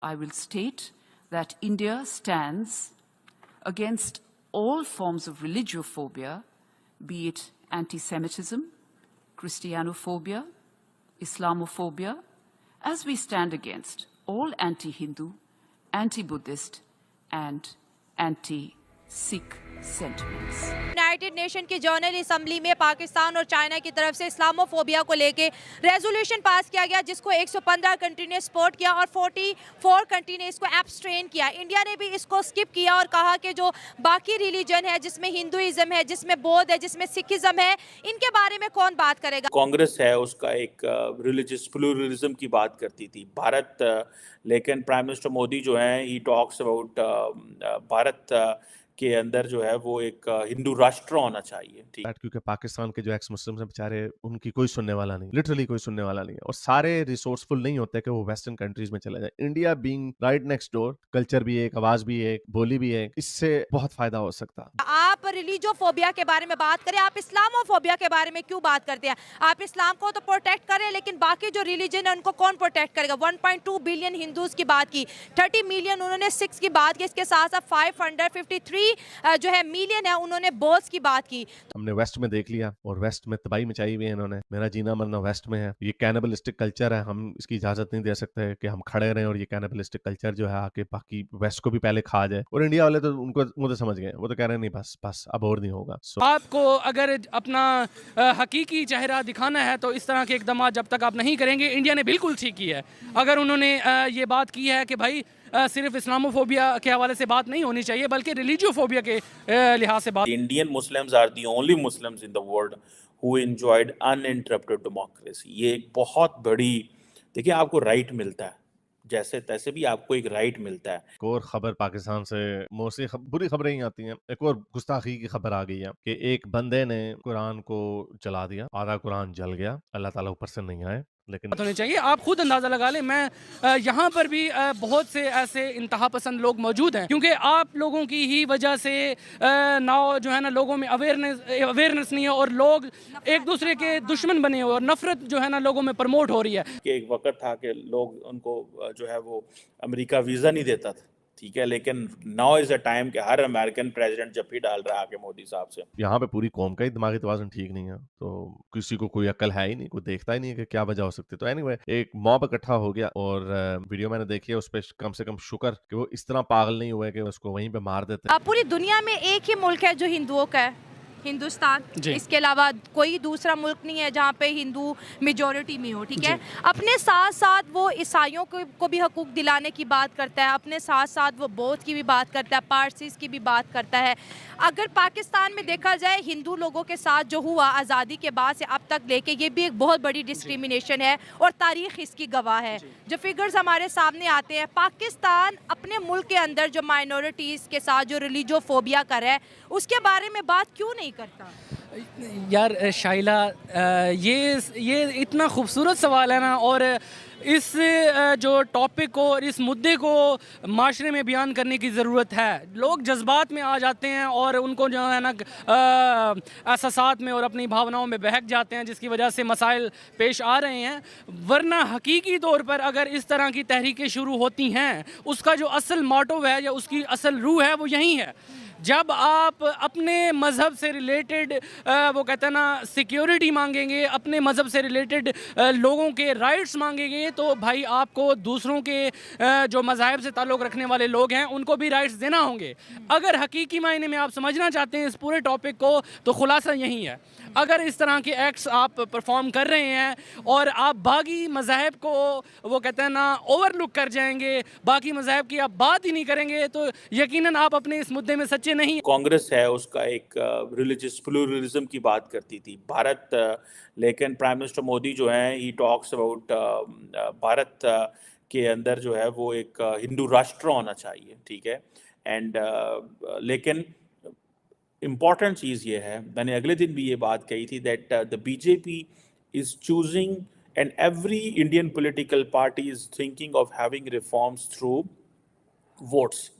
I will state that India stands against all forms of religiophobia, be it anti-Semitism, Christianophobia, Islamophobia, as we stand against all anti-Hindu, anti-Buddhist and anti-Sikh sentiments. United nation की general assembly में पाकिस्तान और China की तरफ से Islamophobia को लेके resolution pass किया गया, जिसको 115 कंट्री ने सपोर्ट किया और 44 कंट्री ने इसको एब्स्ट्रेन किया। इंडिया ने भी इसको स्किप किया और कहा कि जो बाकी रिलीजन है, जिसमें हिंदुइज्म है, जिसमें बौद्ध है, जिसमें सिखिज्म है, इनके बारे में कौन बात करेगा। कांग्रेस है उसका एक रिलीजियस प्लूरलिज्म की बात करती थी भारत, लेकिन प्राइम मिनिस्टर मोदी जो है ही टॉक्स अबाउट भारत के अंदर जो है वो एक हिंदू राष्ट्र होना चाहिए, ठीक। क्योंकि पाकिस्तान के जो एक्स मुस्लिम्स हैं बेचारे, उनकी कोई सुनने वाला नहीं, लिटरली कोई सुनने वाला नहीं है, और सारे रिसोर्सफुल नहीं होते कि वो वेस्टर्न कंट्रीज में चले जाए। India being right next door, culture भी एक, आवाज भी एक, बोली भी एक, इससे बहुत फायदा हो सकता। आप रिलीजियोफोबिया के बारे में बात करें, आप इस्लामोफोबिया के बारे में क्यों बात करते हैं? आप इस्लाम को तो प्रोटेक्ट करें, लेकिन बाकी जो रिलीजन है उनको कौन प्रोटेक्ट करेगा? 1.2 बिलियन हिंदूज की बात की, 30 मिलियन उन्होंने सिख्स की बात की, इसके साथ साथ 553 जो है मिलियन है उन्होंने बौद्ध की बात की। हमने वेस्ट में देख लिया और वेस्ट में तबाही मचाई हुई है इन्होंने। मेरा जीना मरना वेस्ट में है। ये कैनिबलिस्टिक कल्चर है, हम इसकी इजाजत नहीं दे सकते कि हम खड़े रहें और ये कैनिबलिस्टिक कल्चर जो है आके बाकी वेस्ट को भी पहले खा जाए। और इंडिया वाले तो उनको वो तो समझ गए, वो तो कह रहे हैं नहीं बस बस अब और नहीं होगा। आपको अगर अपना हकीकी चेहरा दिखाना है तो इस तरह के इकदाम जब तक आप नहीं करेंगे, इंडिया ने बिल्कुल ठीक किया है। अगर उन्होंने ये बात की है कि भाई सिर्फ इस्लामोफोबिया के हवाले से बात नहीं होनी चाहिए, बल्कि रिलीजियोफोबिया के लिहाज से बात। Indian Muslims are the only Muslims in the world who enjoyed uninterrupted democracy. ये एक बहुत बड़ी, देखिए आपको राइट मिलता है, जैसे तैसे भी आपको एक राइट मिलता है। एक और खबर पाकिस्तान से मोस्टली बुरी खबरें ही आती हैं। एक और गुस्ताखी की खबर आ गई है कि एक बंदे ने कुरान को जला दिया, आधा कुरान जल गया। अल्लाह ताला ऊपर से नहीं आए, लेकिन होनी चाहिए। आप खुद अंदाजा लगा लें, मैं यहाँ पर भी बहुत से ऐसे इंतहा पसंद लोग मौजूद हैं, क्योंकि आप लोगों की ही वजह से ना जो है ना लोगों में अवेयरनेस नहीं है और लोग एक दूसरे के दुश्मन बने हुए और नफरत जो है ना लोगों में प्रमोट हो रही है। कि एक वक्त था कि लोग उनको जो है वो अमेरिका वीज़ा नहीं देता था, ठीक है, लेकिन नाउ इज अ टाइम कि हर अमेरिकन प्रेसिडेंट जब भी डाल रहा है आके मोदी साहब से। यहाँ पे पूरी कौम का ही दिमागी तवाज़ुन ठीक नहीं है, तो किसी को कोई अक्ल है ही नहीं, कोई देखता ही नहीं है कि क्या वजह हो सकती है। तो एनीवे एक मॉब इकट्ठा हो गया और वीडियो मैंने देखी है, उस पर कम से कम शुक्र कि वो इस तरह पागल नहीं हुए कि उसको वहीं पे मार देते। पूरी दुनिया में एक ही मुल्क है जो हिंदुओं का है, हिंदुस्तान। इसके अलावा कोई दूसरा मुल्क नहीं है जहाँ पे हिंदू मेजॉरिटी में हो, ठीक है। अपने साथ साथ वो ईसाइयों को भी हकूक दिलाने की बात करता है, अपने साथ साथ वो बौद्ध की भी बात करता है, पारसीस की भी बात करता है। अगर पाकिस्तान में देखा जाए हिंदू लोगों के साथ जो हुआ आज़ादी के बाद से अब तक लेके, ये भी एक बहुत बड़ी डिस्क्रिमिनेशन है और तारीख इसकी गवाह है। जो फिगर्स हमारे सामने आते हैं, पाकिस्तान अपने मुल्क के अंदर जो माइनॉरिटीज़ के साथ जो रिलीजियोफोबिया कर रहा है, उसके बारे में बात क्यों नहीं करता? यार शाइला, ये इतना खूबसूरत सवाल है ना, और इस जो टॉपिक को और इस मुद्दे को माशरे में बयान करने की ज़रूरत है। लोग जज्बात में आ जाते हैं और उनको जो है ना एहसासात में और अपनी भावनाओं में बहक जाते हैं, जिसकी वजह से मसाइल पेश आ रहे हैं। वरना हकीकी तौर पर अगर इस तरह की तहरीकें शुरू होती हैं, उसका जो असल मोटिव है या उसकी असल रूह है वो यही है। जब आप अपने मज़हब से रिलेटेड वो कहते हैं ना सिक्योरिटी मांगेंगे, अपने मज़हब से रिलेटेड लोगों के राइट्स मांगेंगे, तो भाई आपको दूसरों के जो मज़ाहिब से ताल्लुक़ रखने वाले लोग हैं उनको भी राइट्स देना होंगे। अगर हकीकी मायने में आप समझना चाहते हैं इस पूरे टॉपिक को, तो खुलासा यही है। अगर इस तरह के एक्ट्स आप परफॉर्म कर रहे हैं और आप बाकी मज़ाहिब को वो कहते हैं ना ओवरलुक कर जाएंगे, बाकी मज़ाहिब की आप बात ही नहीं करेंगे, तो यकीनन आप अपने इस मुद्दे में सच्चे नहीं। कांग्रेस है उसका एक रिलीजियस प्लूरलिज्म की बात करती थी भारत, लेकिन प्राइम मिनिस्टर मोदी जो हैं ही टॉक्स अबाउट भारत के अंदर जो है वो एक हिंदू राष्ट्र होना चाहिए, ठीक है। एंड लेकिन इम्पॉर्टेंट चीज़ ये है, मैंने अगले दिन भी ये बात कही थी, that the BJP is choosing and every Indian political party is thinking of having reforms through votes.